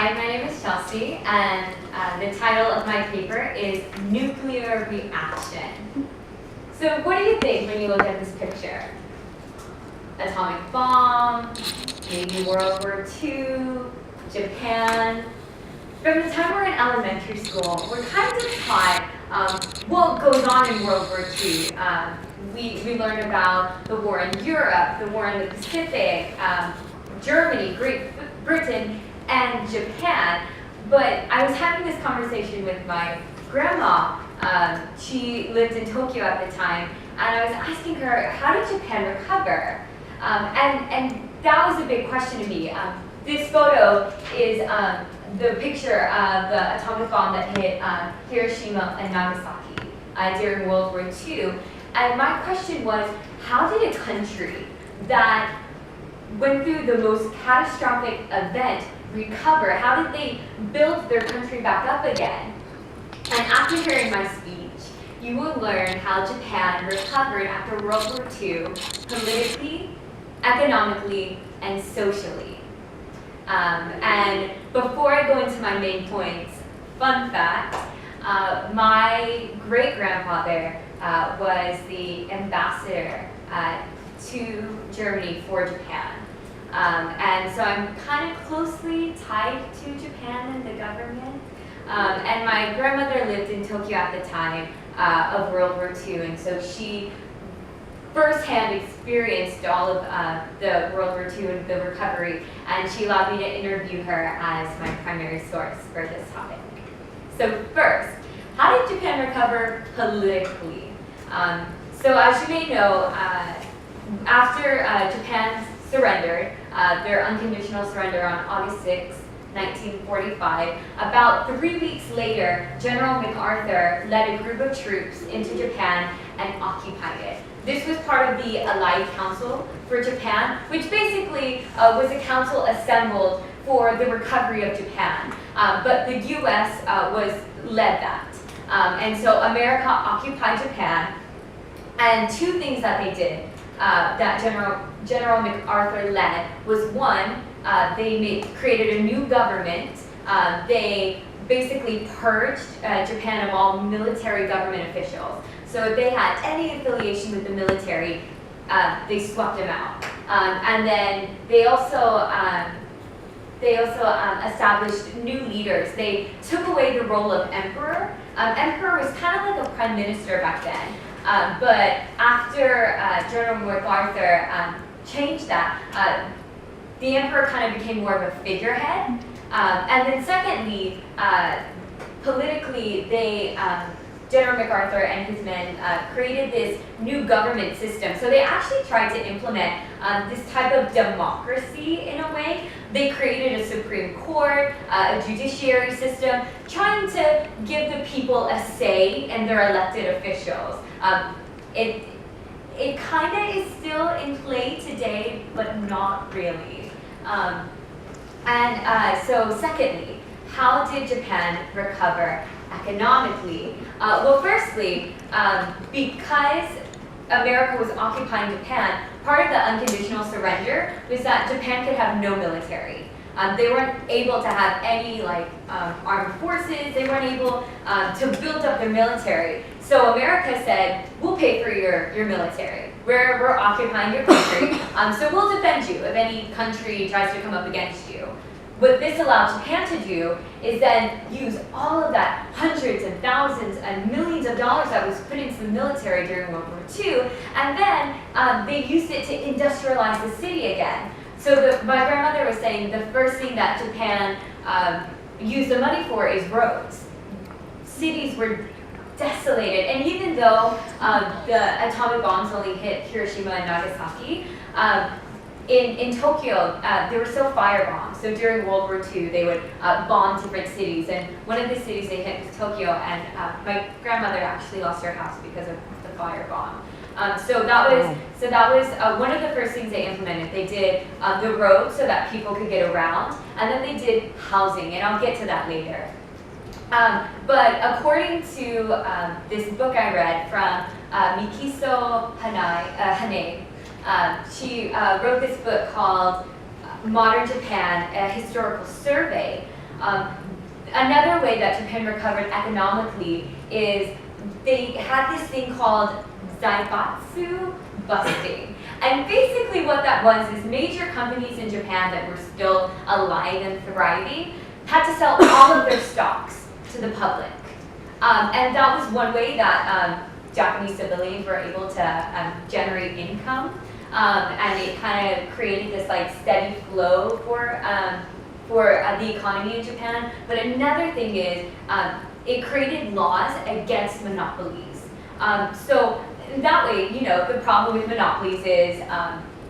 Hi, my name is Chelsea, and the title of my paper is Nuclear Reaction. So what do you think when you look at this picture? Atomic bomb, maybe World War II, Japan. From the time we're in elementary school, we're kind of taught what goes on in World War II. We learned about the war in Europe, the war in the Pacific, Germany, Great Britain, and Japan. But I was having this conversation with my grandma. She lived in Tokyo at the time, and I was asking her, how did Japan recover? And that was a big question to me. This photo is the picture of the atomic bomb that hit Hiroshima and Nagasaki during World War II. And my question was, how did a country that went through the most catastrophic event recover? How did they build their country back up again? And after hearing my speech, you will learn how Japan recovered after World War II politically, economically, and socially. And before I go into my main points, fun fact, my great-grandfather was the ambassador to Germany for Japan. And so I'm kind of closely tied to Japan and the government. And my grandmother lived in Tokyo at the time of World War II, and so she firsthand experienced all of the World War II and the recovery, and she allowed me to interview her as my primary source for this topic. So first, how did Japan recover politically? So as you may know, after Japan surrendered, their unconditional surrender on August 6, 1945, about 3 weeks later, General MacArthur led a group of troops into Japan and occupied it. This was part of the Allied Council for Japan, which basically was a council assembled for the recovery of Japan. But the US led that. And so America occupied Japan, and two things that they did that General MacArthur led was one, they created a new government. They basically purged Japan of all military government officials. So if they had any affiliation with the military, they swept them out. And then they also established new leaders. They took away the role of emperor. Emperor was kind of like a prime minister back then. But after General MacArthur changed that, the emperor kind of became more of a figurehead. And then secondly, politically, General MacArthur and his men created this new government system. So they actually tried to implement this type of democracy in a way. They created a Supreme Court, a judiciary system, trying to give the people a say in their elected officials. It kind of is still in play today, but not really. So secondly, how did Japan recover economically? Well, firstly, because America was occupying Japan, part of the unconditional surrender was that Japan could have no military. They weren't able to have any armed forces. They weren't able to build up their military. So America said, we'll pay for your military. We're occupying your country, so we'll defend you if any country tries to come up against you. What this allowed Japan to do is then use all of that hundreds and thousands and millions of dollars that was put into the military during World War II, and then they used it to industrialize the city again. So my grandmother was saying the first thing that Japan used the money for is roads. Cities were desolated, and even though the atomic bombs only hit Hiroshima and Nagasaki, in Tokyo, there were still firebombs. So during World War II, they would bomb different cities, and one of the cities they hit was Tokyo, and my grandmother actually lost her house because of the firebomb. So that was one of the first things they implemented. They did the roads so that people could get around, and then they did housing, and I'll get to that later. But according to this book I read from Mikiso Hanae, she wrote this book called Modern Japan, a Historical Survey. Another way that Japan recovered economically is they had this thing called zaibatsu busting. And basically what that was is major companies in Japan that were still alive and thriving had to sell all of their stocks to the public. And that was one way that Japanese civilians were able to generate income. And it kind of created this like steady flow for the economy in Japan. But another thing is it created laws against monopolies. So that way, you know, the problem with monopolies is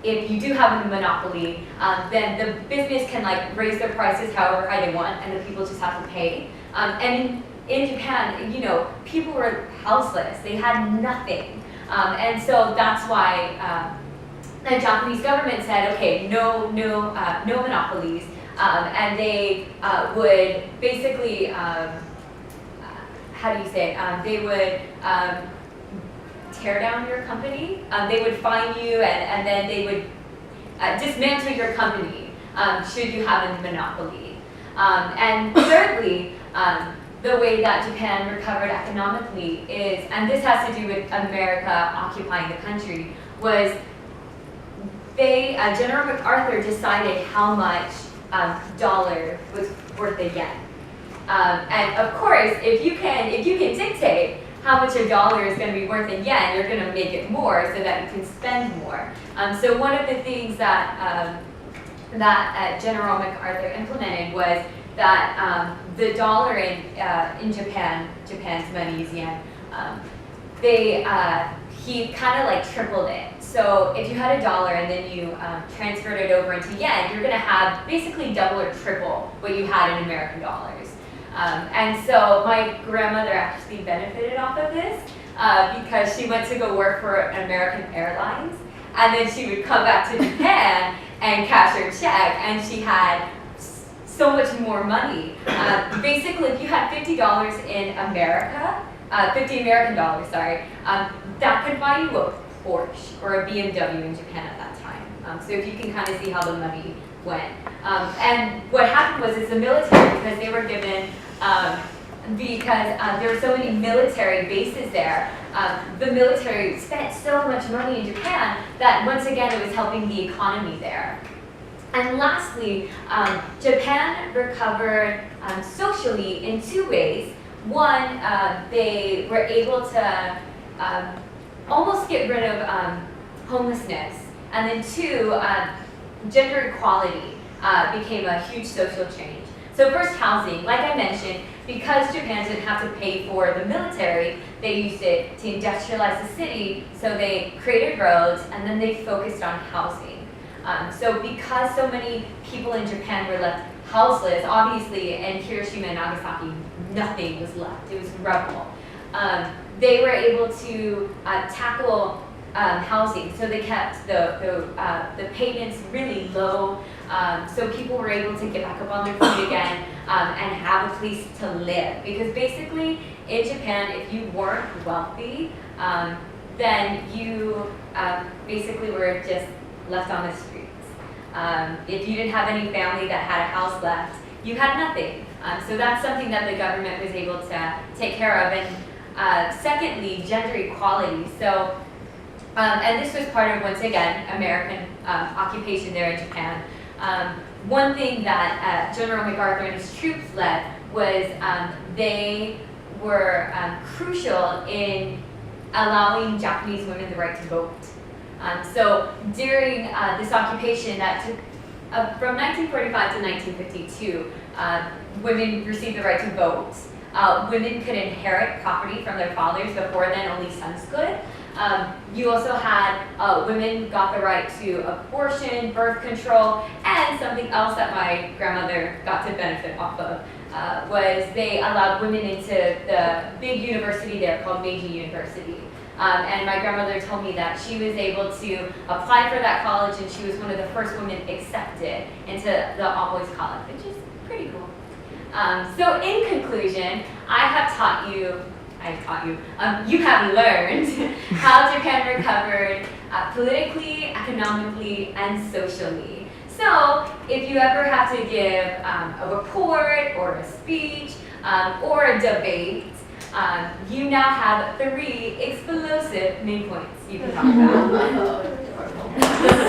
if you do have a monopoly, then the business can like raise their prices however high they want, and the people just have to pay. And in Japan, you know, people were houseless; they had nothing, and so that's why the Japanese government said, okay, no monopolies, and they would basically, how do you say? They would tear down your company. They would fine you, and then they would dismantle your company should you have a monopoly. And thirdly, the way that Japan recovered economically is, and this has to do with America occupying the country, was General MacArthur decided how much dollar was worth a yen. And of course, if you can dictate how much a dollar is going to be worth in yen, you're going to make it more so that you can spend more. So one of the things that General MacArthur implemented was that the dollar in Japan, Japan's money is yen, he kind of like tripled it. So if you had a dollar and then you transferred it over into yen, you're going to have basically double or triple what you had in American dollars. And so my grandmother actually benefited off of this because she went to go work for American Airlines, and then she would come back to Japan and cash her check, and she had so much more money. Basically, if you had $50 in America, 50 American dollars, sorry, that could buy you a Porsche or a BMW in Japan at that time. So if you can kind of see how the money went. And what happened was it's the military, because they were given, because there were so many military bases there, the military spent so much money in Japan that once again it was helping the economy there. And lastly, Japan recovered socially in two ways. One, they were able to almost get rid of homelessness. And then two, gender equality became a huge social change. So first, housing. Like I mentioned, because Japan didn't have to pay for the military, they used it to industrialize the city, so they created roads, and then they focused on housing. So because so many people in Japan were left houseless, obviously in Hiroshima and Nagasaki, nothing was left. It was rubble. They were able to tackle housing, so they kept the payments really low, so people were able to get back up on their feet again and have a place to live. Because basically in Japan, if you weren't wealthy, then you basically were just left on the streets. If you didn't have any family that had a house left, you had nothing. So that's something that the government was able to take care of. And secondly, gender equality. So, and this was part of, once again, American occupation there in Japan. One thing that General MacArthur and his troops led was they were crucial in allowing Japanese women the right to vote. So during this occupation that took from 1945 to 1952, women received the right to vote. Women could inherit property from their fathers. Before then, only sons could. You also had women got the right to abortion, birth control, and something else that my grandmother got to benefit off of was they allowed women into the big university there called Meiji University. And my grandmother told me that she was able to apply for that college, and she was one of the first women accepted into the all-boys college, which is pretty cool. So in conclusion, you have learned how Japan recovered politically, economically, and socially. So if you ever have to give a report or a speech or a debate, you now have 3 explosive main points you can talk about.